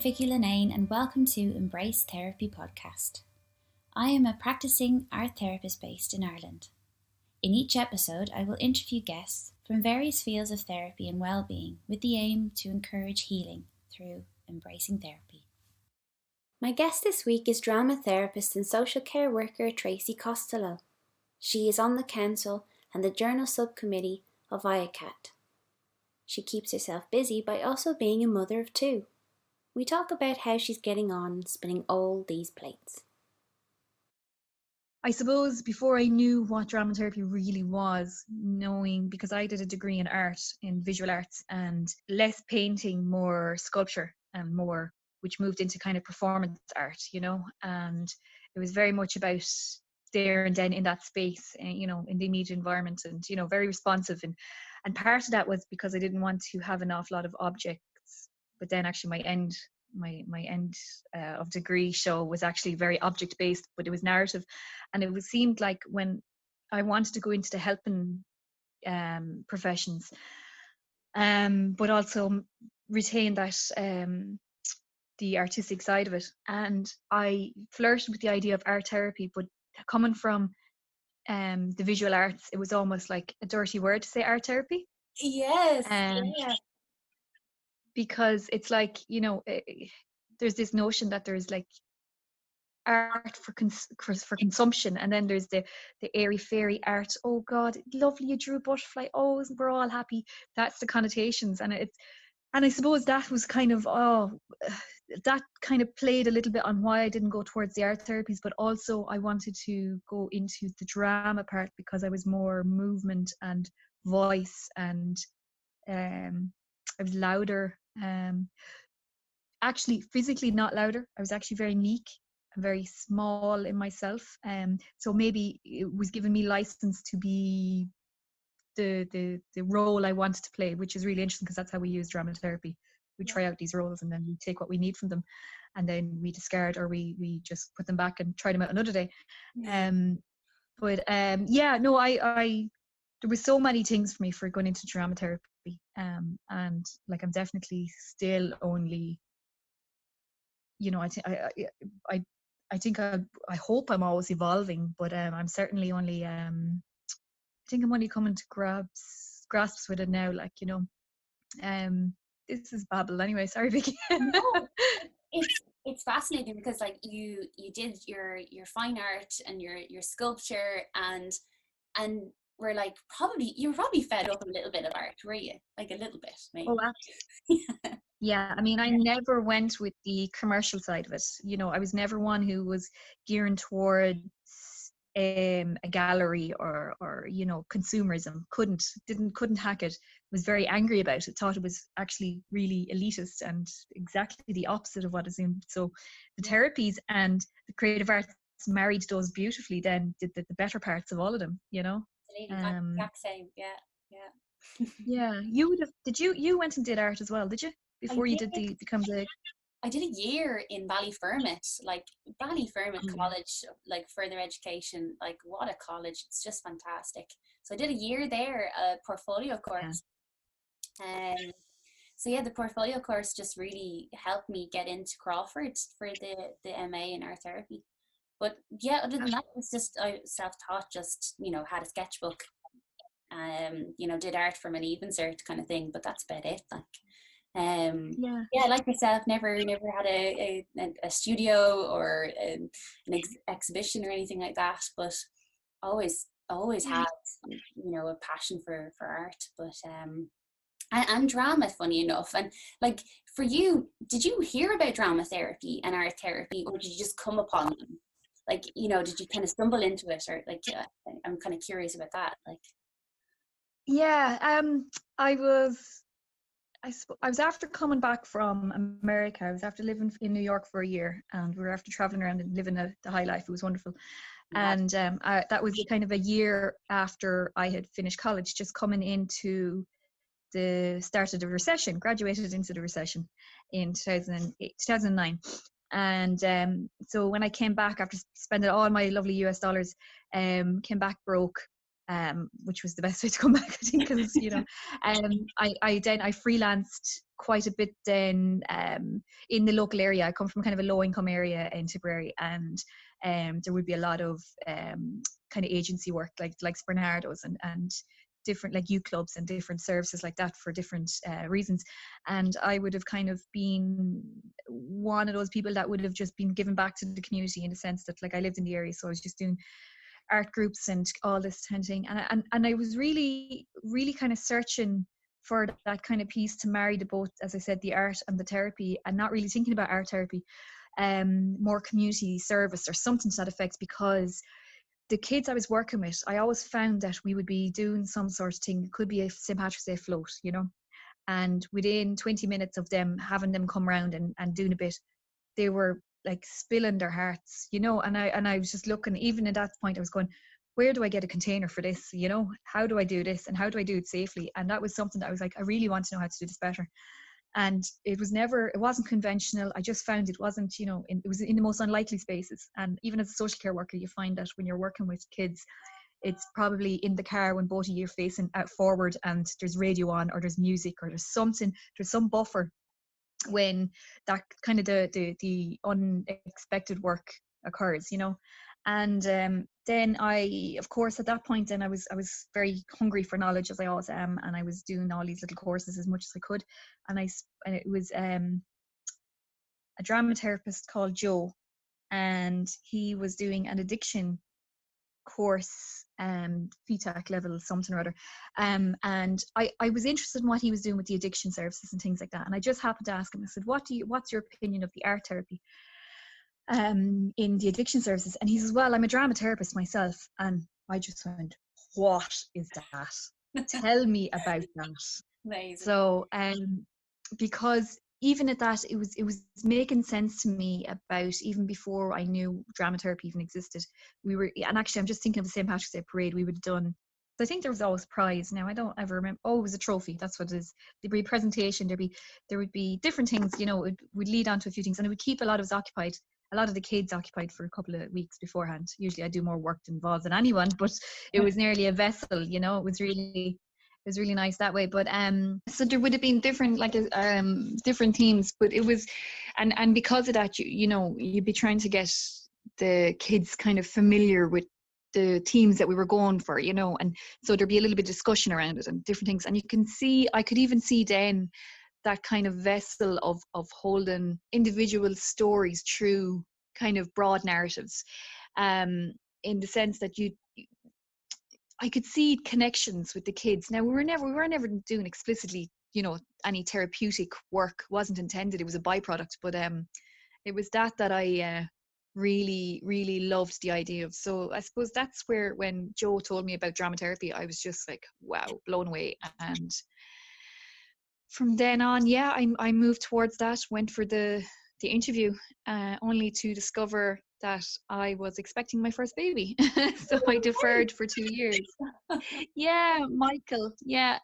Vicky Linnane and welcome to Embrace Therapy podcast. I am a practicing art therapist based in Ireland. In each episode, I will interview guests from various fields of therapy and well-being with the aim to encourage healing through embracing therapy. My guest this week is dramatherapist and social care worker Tracey Costello. She is on the council and the journal subcommittee of IACAT. She keeps herself busy by also being a mother of two. We talk about how she's getting on spinning all these plates. I suppose before I knew what dramatherapy really was, knowing, because I did a degree in art, in visual arts, and less painting, more sculpture, and more, which moved into kind of performance art, and it was very much about there and then in that space, in the immediate environment, and, very responsive. And part of that was because I didn't want to have an awful lot of objects, but then actually my end of degree show was actually very object based, but it was narrative, and it seemed like when I wanted to go into the helping professions, but also retain that the artistic side of it, and I flirted with the idea of art therapy, but coming from the visual arts, it was almost like a dirty word to say art therapy. Yes. Yeah. Because it's like, there's this notion that there's like art for consumption, and then there's the airy fairy art. Oh God, lovely, you drew a butterfly. Oh, we're all happy. That's the connotations, and I suppose that was kind of that kind of played a little bit on why I didn't go towards the art therapies, but also I wanted to go into the drama part because I was more movement and voice, and I was louder. Actually, physically not louder. I was actually very meek and very small in myself. So maybe it was giving me license to be the role I wanted to play, which is really interesting because that's how we use dramatherapy. We try out these roles and then we take what we need from them, and then we discard, or we just put them back and try them out another day. I there was so many things for me for going into dramatherapy, and like I'm definitely still only, I hope I'm always evolving, but I'm certainly only I think I'm only coming to grasps with it now, this is babble anyway, sorry Vicky. No, it's fascinating because like you did your fine art and your sculpture, and we're like, you were probably fed up a little bit of art, were you? Like a little bit, maybe. Oh, absolutely. Yeah, I mean, I never went with the commercial side of it. I was never one who was gearing towards a gallery or consumerism. Couldn't hack it. Was very angry about it. Thought it was actually really elitist and exactly the opposite of what is in. So the therapies and the creative arts married those beautifully. Then did the better parts of all of them. Exact same. Yeah. Yeah, you would have. You went and did art as well, did you? Before you did I did a year in Ballyfermot College, like further education. Like, what a college! It's just fantastic. So I did a year there, a portfolio course. The portfolio course just really helped me get into Crawford for the MA in art therapy. But yeah, other than that, it's just I self-taught. Just had a sketchbook. Did art for my leaving cert kind of thing, but that's about it. Like myself, never had a studio or an exhibition or anything like that, but always had a passion for art, but and drama, funny enough. And like, for you, did you hear about dramatherapy and art therapy, or did you just come upon them? Like, did you kind of stumble into it, or like, I'm kind of curious about that. Like, I was after coming back from America. I was after living in New York for a year, and we were after traveling around and living the high life. It was wonderful. And that was kind of a year after I had finished college, just coming into the start of the recession, graduated into the recession in 2009. And so when I came back after spending all my lovely US dollars, came back broke, which was the best way to come back, I think, because I freelanced quite a bit then in the local area. I come from kind of a low income area in Tipperary, and there would be a lot of kind of agency work like Bernardo's and different like youth clubs and different services like that for different reasons. And I would have kind of been one of those people that would have just been given back to the community, in the sense that like I lived in the area, so I was just doing art groups and all this kind of thing. And I was really kind of searching for that kind of piece to marry the both, as I said, the art and the therapy, and not really thinking about art therapy, more community service or something to that effect, because the kids I was working with, I always found that we would be doing some sort of thing. It could be a St. Patrick's Day float, you know, and within 20 minutes of them having them come around and doing a bit, they were like spilling their hearts, you know. And I was just looking, even at that point I was going, where do I get a container for this, you know? How do I do this, and how do I do it safely? And that was something that I was like, I really want to know how to do this better. And it wasn't conventional. I just found it wasn't, you know, it was in the most unlikely spaces. And even as a social care worker, you find that when you're working with kids, it's probably in the car when both of you are facing out forward and there's radio on, or there's music, or there's some buffer when that kind of the unexpected work occurs, you know. And then I, of course, at that point, then I was very hungry for knowledge, as I always am, and I was doing all these little courses as much as I could. And it was a dramatherapist called Joe, and he was doing an addiction course, FETAC level something or other, and I was interested in what he was doing with the addiction services and things like that. And I just happened to ask him, I said, what's your opinion of the art therapy in the addiction services? And he says, well, I'm a dramatherapist myself. And I just went, what is that? Tell me about that. Amazing. So because even at that, it was making sense to me about, even before I knew dramatherapy even existed. And actually I'm just thinking of the St. Patrick's Day parade we would have done. So I think there was always a prize. Now I don't ever remember. Oh, it was a trophy. That's what it is. There'd be a presentation. There would be different things. You know, it would lead on to a few things, and it would keep a lot of us occupied. A lot of the kids occupied for a couple of weeks beforehand. Usually I do more work involved than anyone, but it was nearly a vessel. You know, it was really nice that way. But so there would have been different different themes, but it was, and because of that, you know, you'd be trying to get the kids kind of familiar with the themes that we were going for, you know, and so there'd be a little bit of discussion around it and different things. And I could even see then that kind of vessel of holding individual stories through kind of broad narratives, in the sense that I could see connections with the kids. Now we were never doing explicitly, you know, any therapeutic work. Wasn't intended. It was a byproduct, but it was that I really loved the idea of. So I suppose that's where, when Joe told me about dramatherapy, I was just like, wow, blown away. And from then on, yeah, I moved towards that, went for the interview, only to discover that I was expecting my first baby. So I deferred for 2 years. Yeah, Michael. Yeah.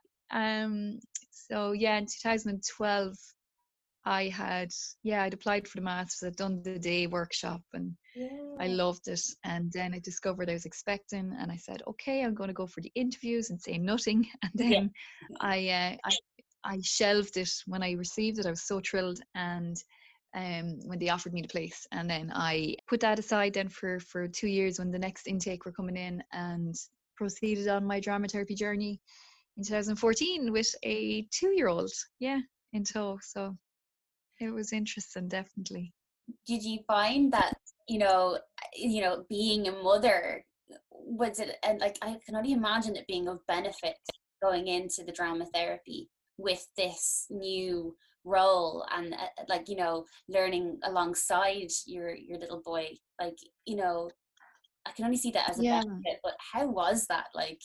So yeah, in 2012, I'd applied for the masters. I'd done the day workshop, and I loved it. And then I discovered I was expecting, and I said, okay, I'm going to go for the interviews and say nothing. And then I shelved it when I received it. I was so thrilled. And when they offered me the place, and then I put that aside then for 2 years when the next intake were coming in, and proceeded on my dramatherapy journey in 2014 with a 2-year-old, in tow. So it was interesting, definitely. Did you find that, you know, being a mother, was it, and like, I can only imagine it being of benefit going into the dramatherapy with this new role, and like, you know, learning alongside your little boy, like, you know, I can only see that as a Yeah, benefit. But how was that like?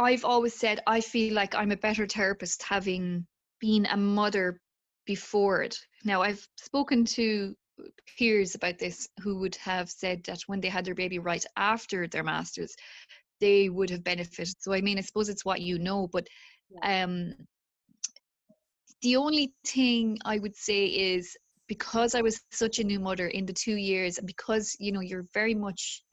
I've always said I feel like I'm a better therapist having been a mother before it. Now, I've spoken to peers about this who would have said that when they had their baby right after their masters, they would have benefited. So I mean, I suppose it's what you know, but the only thing I would say is, because I was such a new mother in the 2 years, and because, you know, you're very much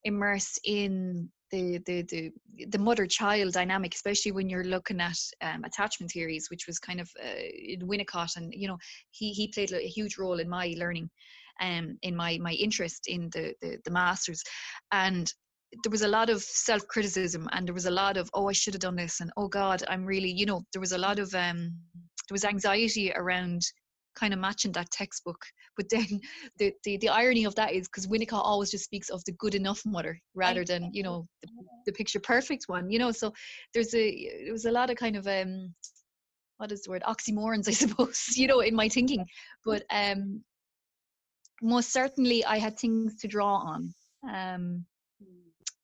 immerse in the mother-child dynamic, especially when you're looking at attachment theories, which was kind of in Winnicott, and he played a huge role in my learning, in my interest in the masters. And there was a lot of self-criticism, and there was a lot of, oh, I should have done this, and oh God, I'm really, there was a lot of there was anxiety around kind of matching that textbook. But then the irony of that is, because Winnicott always just speaks of the good enough mother rather than the picture perfect one, so there was a lot of kind of what is the word, oxymorons, I suppose, in my thinking. But most certainly I had things to draw on.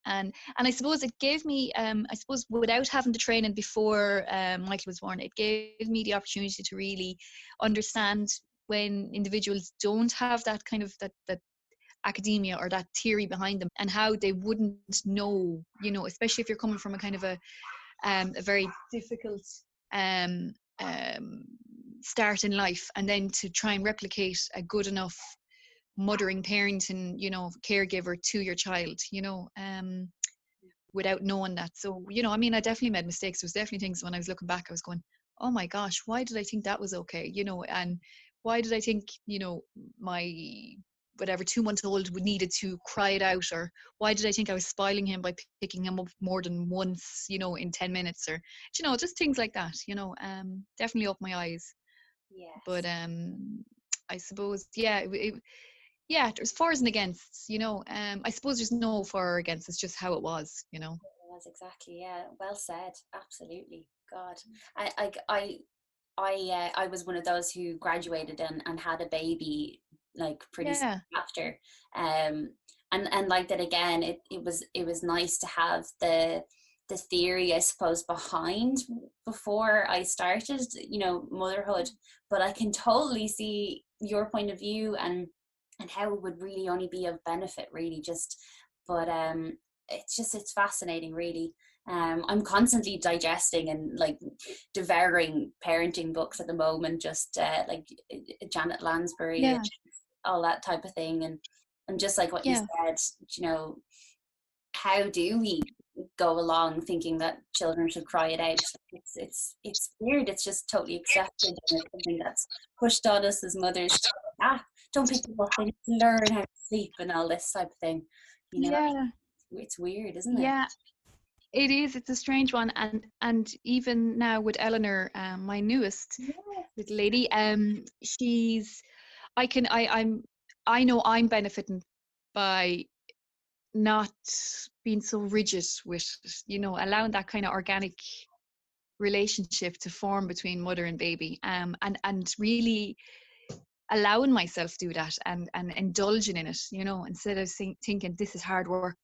And I suppose it gave me, I suppose without having the training before Michael was born, it gave me the opportunity to really understand when individuals don't have that kind of that academia or that theory behind them, and how they wouldn't know, especially if you're coming from a kind of a very difficult start in life, and then to try and replicate a good enough mothering, parenting, caregiver to your child, without knowing that. So, I definitely made mistakes. There was definitely things when I was looking back, I was going, oh my gosh, why did I think that was okay? And why did I think, my whatever 2-month-old would needed to cry it out, or why did I think I was spoiling him by picking him up more than once, in 10 minutes, or, just things like that, definitely opened my eyes. Yes. But I suppose, there's fors and against, I suppose there's no for or against, it's just how it was, It was exactly, yeah. Well said. Absolutely. God, I was one of those who graduated and had a baby like pretty soon after, and like that again. It was nice to have the theory, I suppose, behind before I started, motherhood. But I can totally see your point of view and how it would really only be of benefit, really. But it's fascinating, really. I'm constantly digesting and like devouring parenting books at the moment, just like Janet Lansbury and all that type of thing. And just like what you said, how do we go along thinking that children should cry it out? It's weird. It's just totally accepted, and it's something that's pushed on us as mothers. Don't pick them up, they need to learn how to sleep and all this type of thing. It's weird, isn't it? Yeah, it is. It's a strange one, and even now with Eleanor, my newest little lady, I know I'm benefiting by not being so rigid with, allowing that kind of organic relationship to form between mother and baby, and really allowing myself to do that, and indulging in it, instead of thinking this is hard work,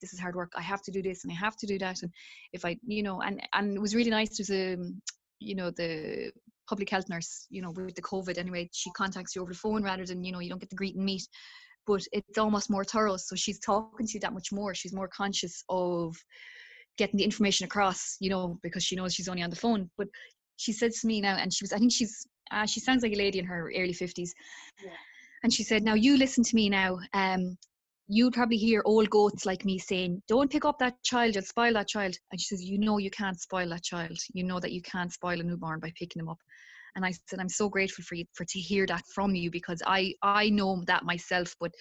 I have to do this and I have to do that. And if I, and it was really nice. There's the public health nurse, with the COVID anyway, she contacts you over the phone rather than, you don't get to greet and meet, but it's almost more thorough. So she's talking to you that much more. She's more conscious of getting the information across, because she knows she's only on the phone. But she said to me now, and I think she sounds like a lady in her early 50s. And she said, now you listen to me now. You'll probably hear old goats like me saying, don't pick up that child, you'll spoil that child. And she says, you can't spoil that child. You know that you can't spoil a newborn by picking them up. And I said, I'm so grateful for you to hear that from you, because I know that myself, but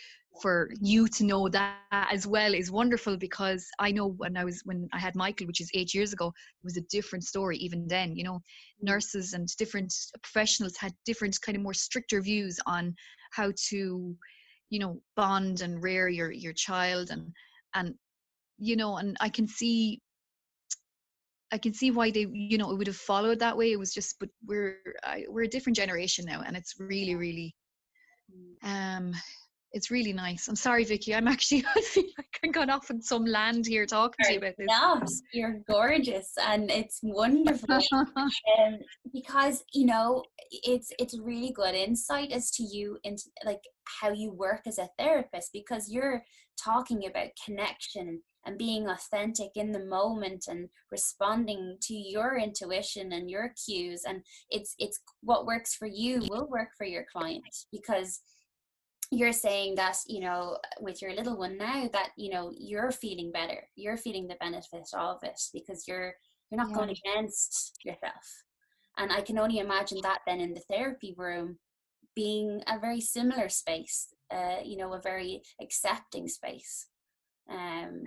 for you to know that as well is wonderful, because I know when I had Michael, which is 8 years ago, it was a different story. Even then, nurses and different professionals had different kind of more stricter views on how to, bond and rear your child, and and I can see why they, it would have followed that way. It was just, but we're a different generation now, and it's really, really, it's really nice. I'm sorry, Vicky. I'm actually, I feel like I got off in some land here talking to you about this. Not. You're gorgeous, and it's wonderful. Because it's really good insight as to you into like how you work as a therapist, because you're talking about connection and being authentic in the moment and responding to your intuition and your cues, and it's what works for you will work for your client, because you're saying that, with your little one now, that, you're feeling better, you're feeling the benefit of it, because you're not Yeah. going against yourself. And I can only imagine that then in the therapy room being a very similar space, a very accepting space. um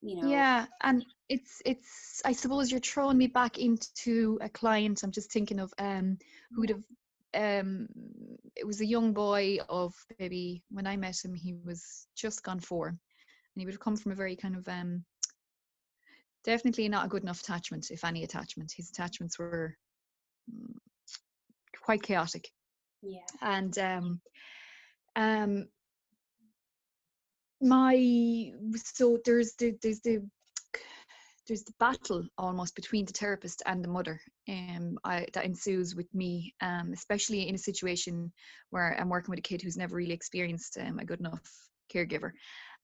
you know Yeah, and it's I suppose you're throwing me back into a client. I'm just thinking of who'd yeah, have it was a young boy of maybe when I met him he was just gone 4, and he would have come from a very kind of definitely not a good enough attachment, if any attachment. His attachments were mm, quite chaotic. yeah, And um my so there's the battle almost between the therapist and the mother that ensues with me, especially in a situation where I'm working with a kid who's never really experienced a good enough caregiver,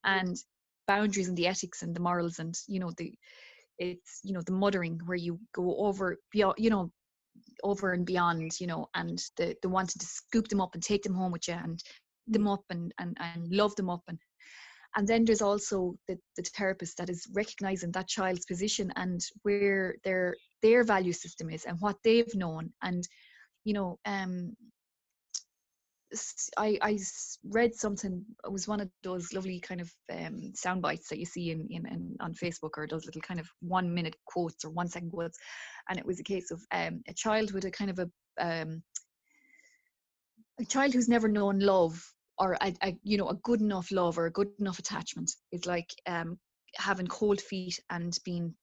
yeah, and boundaries and the ethics and the morals, and the mothering where you go over beyond, over and beyond, and the wanting to scoop them up and take them home with you and them yeah, up and love them up. And then there's also the therapist that is recognizing that child's position and where their value system is and what they've known. And you know um read something. It was one of those lovely kind of sound bites that you see in on Facebook, or those little kind of 1 minute quotes or 1 second quotes. And it was a case of a child with a kind of a child who's never known love, or a good enough love or a good enough attachment, is like having cold feet and being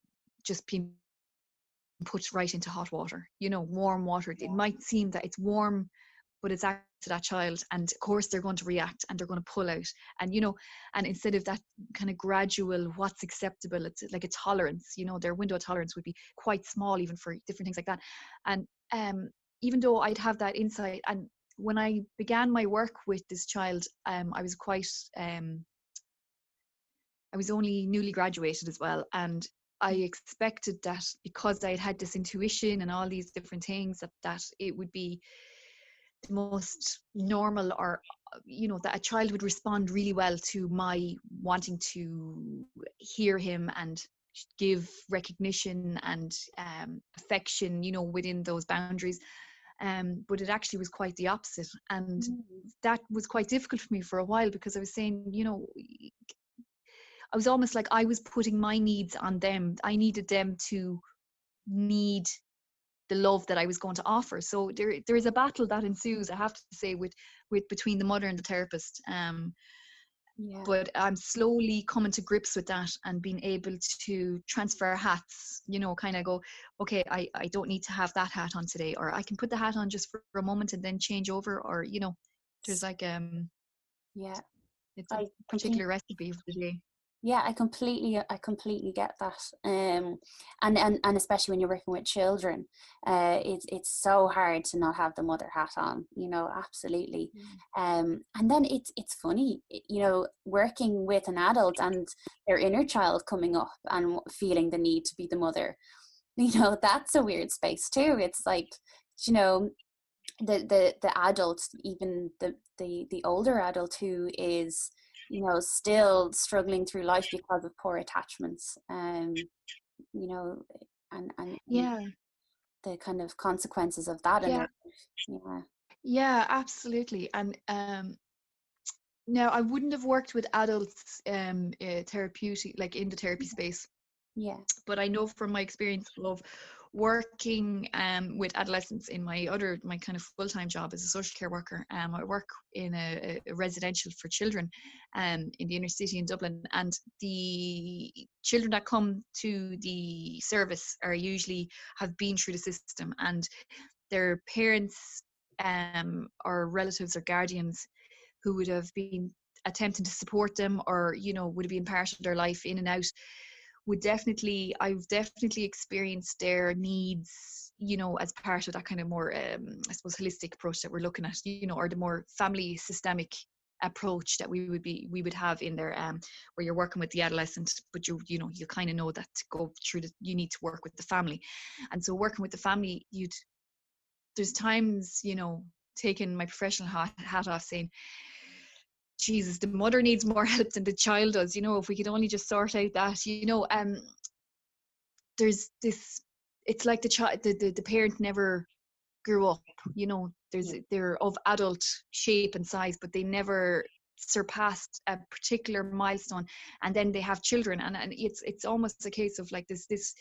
put right into hot water, warm water. It yeah. might seem that it's warm, but it's actually to that child, and of course they're going to react and they're going to pull out. And instead of that kind of gradual what's acceptable, it's like a tolerance. Their window of tolerance would be quite small even for different things like that. And even though I'd have that insight, and when I began my work with this child, I was I was only newly graduated as well, and I expected that because I had had this intuition and all these different things, that it would be the most normal, or that a child would respond really well to my wanting to hear him and give recognition and affection, within those boundaries. But it actually was quite the opposite, and Mm. that was quite difficult for me for a while, because I was saying, I was almost like I was putting my needs on them. I needed them to need the love that I was going to offer. So there is a battle that ensues, I have to say, with between the mother and the therapist. Yeah. But I'm slowly coming to grips with that and being able to transfer hats, kind of go, okay, I don't need to have that hat on today, or I can put the hat on just for a moment and then change over, or there's like Yeah, it's a I particular completely. recipe for the day. Yeah, I completely get that. And especially when you're working with children, it's so hard to not have the mother hat on, absolutely. And then it's funny, working with an adult and their inner child coming up and feeling the need to be the mother. That's a weird space too. It's like, you know, the adult, even the older adult who is, still struggling through life because of poor attachments, you know and Yeah, the kind of consequences of that in yeah, their life. Yeah, yeah, absolutely. And now I wouldn't have worked with adults therapeutic, like in the therapy space, yeah, but I know from my experience of working with adolescents in my kind of full-time job as a social care worker. I work in a residential for children in the inner city in Dublin, and the children that come to the service are usually have been through the system, and their parents or relatives or guardians who would have been attempting to support them, or would have been part of their life in and out, I've definitely experienced their needs, as part of that kind of more I suppose holistic approach that we're looking at, or the more family systemic approach that we would have in there, where you're working with the adolescent, but you kind of know that to go through you need to work with the family. And so working with the family, there's times, taking my professional hat off, saying, Jesus, the mother needs more help than the child does. You know, if we could only just sort out that, you know, there's this, it's like the child, the parent never grew up, you know, they're of adult shape and size, but they never surpassed a particular milestone, and then they have children, and it's almost a case of like this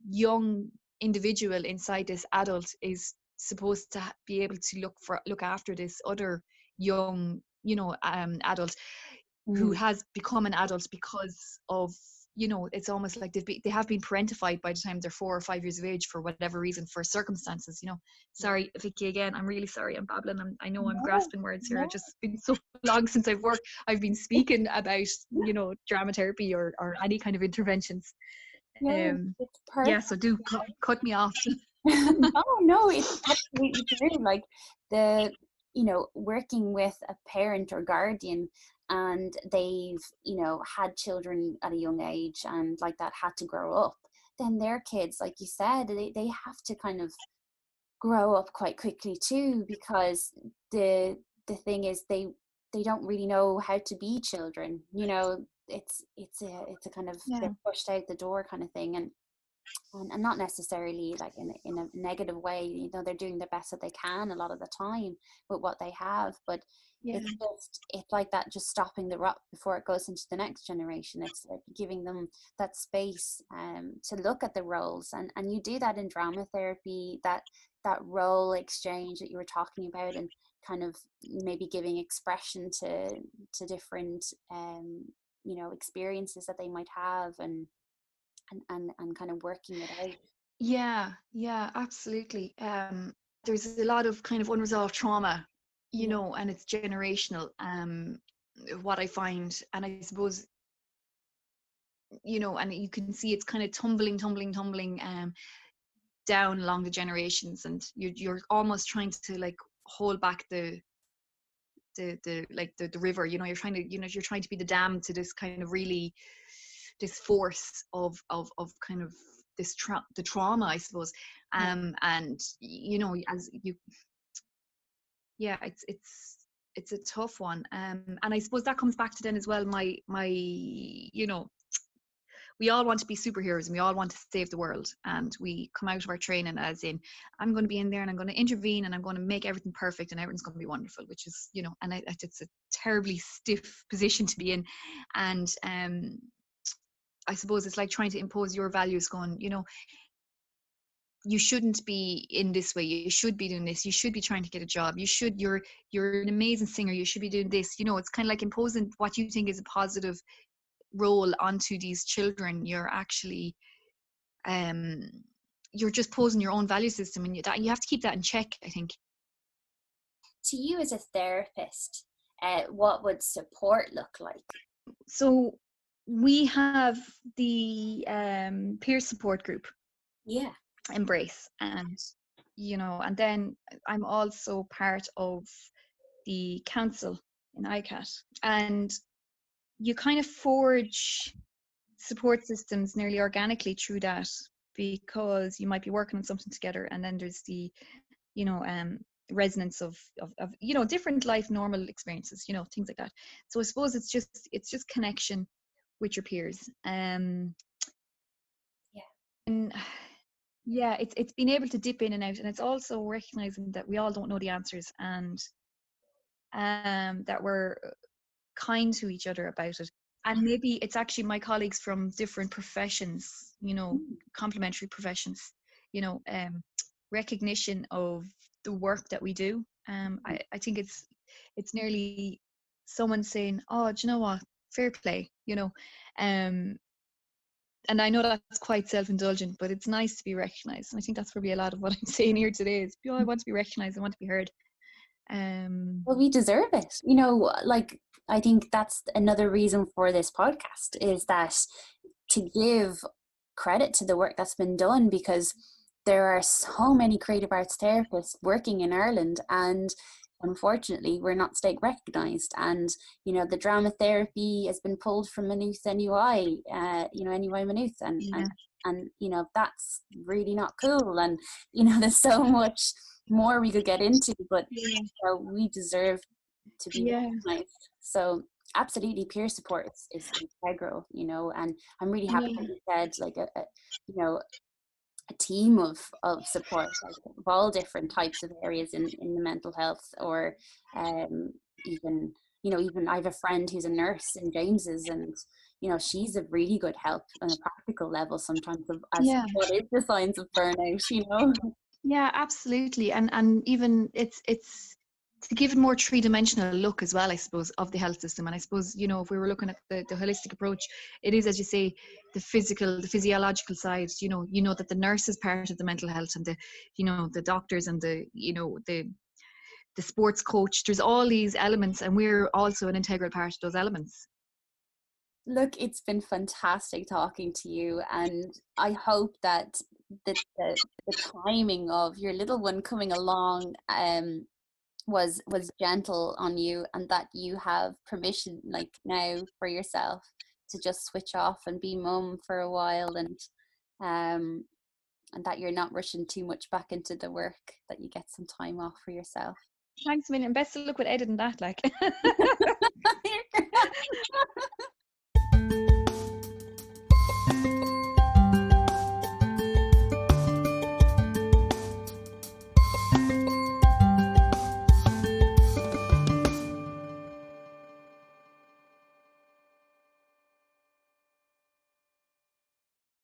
young individual inside this adult is supposed to be able to look after this other young, you know, adult who has become an adult because of, you know, it's almost like they have been parentified by the time they're 4 or 5 years of age for whatever reason, for circumstances, you know. Sorry, Vicky, again, I'm really sorry, I'm babbling. I know I'm grasping words here. It's just been so long since I've been speaking about, you know, drama therapy or any kind of interventions. It's perfect. So do cut me off. No, it's absolutely true. Like you know, working with a parent or guardian, and they've, you know, had children at a young age and like that had to grow up, then their kids, like you said, they have to kind of grow up quite quickly too, because the thing is they don't really know how to be children, you know. It's a kind of, they're pushed out the door kind of thing, and not necessarily like in a negative way, you know. They're doing the best that they can a lot of the time with what they have, but it's like that, just stopping the rot before it goes into the next generation. It's like giving them that space to look at the roles, and you do that in drama therapy, that role exchange that you were talking about, and kind of maybe giving expression to different you know, experiences that they might have, and kind of working it out. Yeah, absolutely. There's a lot of kind of unresolved trauma, you know, and it's generational. What I find, and I suppose, you know, and you can see it's kind of tumbling down along the generations, and you're almost trying to like hold back the river, you know. You're trying to, you know, you're trying to be the dam to this kind of really, this force of kind of this the trauma, I suppose. And you know, as you, it's a tough one. And I suppose that comes back to then as well, my you know, we all want to be superheroes and we all want to save the world, and we come out of our training as in, I'm going to be in there and I'm going to intervene and I'm going to make everything perfect and everything's going to be wonderful, which is, you know, and it's a terribly stiff position to be in. And I suppose it's like trying to impose your values, going, you know, you shouldn't be in this way, you should be doing this, you should be trying to get a job, you're an amazing singer, you should be doing this, you know. It's kind of like imposing what you think is a positive role onto these children. You're actually you're just posing your own value system, and you have to keep that in check, I think. To you as a therapist, what would support look like? So we have the peer support group, Embrace, and, you know, and then I'm also part of the council in ICAT, and you kind of forge support systems nearly organically through that, because you might be working on something together, and then there's the, you know, resonance of you know, different life normal experiences, you know, things like that. So I suppose it's just connection with your peers. And it's being able to dip in and out, and it's also recognizing that we all don't know the answers, and that we're kind to each other about it. And maybe it's actually my colleagues from different professions, you know, complementary professions, you know, recognition of the work that we do. I think it's nearly someone saying, oh, do you know what, fair play, you know. And I know that's quite self-indulgent, but it's nice to be recognized. And I think that's probably a lot of what I'm saying here today is, oh, I want to be recognized, I want to be heard. Well, we deserve it, you know. Like, I think that's another reason for this podcast, is that to give credit to the work that's been done, because there are so many creative arts therapists working in Ireland, and unfortunately we're not state recognised. And, you know, the drama therapy has been pulled from Maynooth NUI, you know, NUI Maynooth, and you know, that's really not cool. And, you know, there's so much more we could get into, but you know, we deserve to be Yeah. recognized. So absolutely, peer support is integral, you know, and I'm really happy that Yeah. you said like you know, a team of support, like of all different types of areas in the mental health, or even, you know, even I have a friend who's a nurse in James's, and you know, she's a really good help on a practical level sometimes of as Yeah. what is the signs of burnout, you know. Yeah, absolutely. And even it's to give it more three-dimensional look as well, I suppose, of the health system. And I suppose, you know, if we were looking at the holistic approach, it is, as you say, the physical, the physiological side. You know that the nurse is part of the mental health, and the, you know, the doctors, and the, you know, the sports coach. There's all these elements, and we're also an integral part of those elements. Look, it's been fantastic talking to you, and I hope that the timing of your little one coming along was gentle on you, and that you have permission like now for yourself to just switch off and be mum for a while, um and that you're not rushing too much back into the work, that you get some time off for yourself. Thanks a million. Best of luck with editing that, like.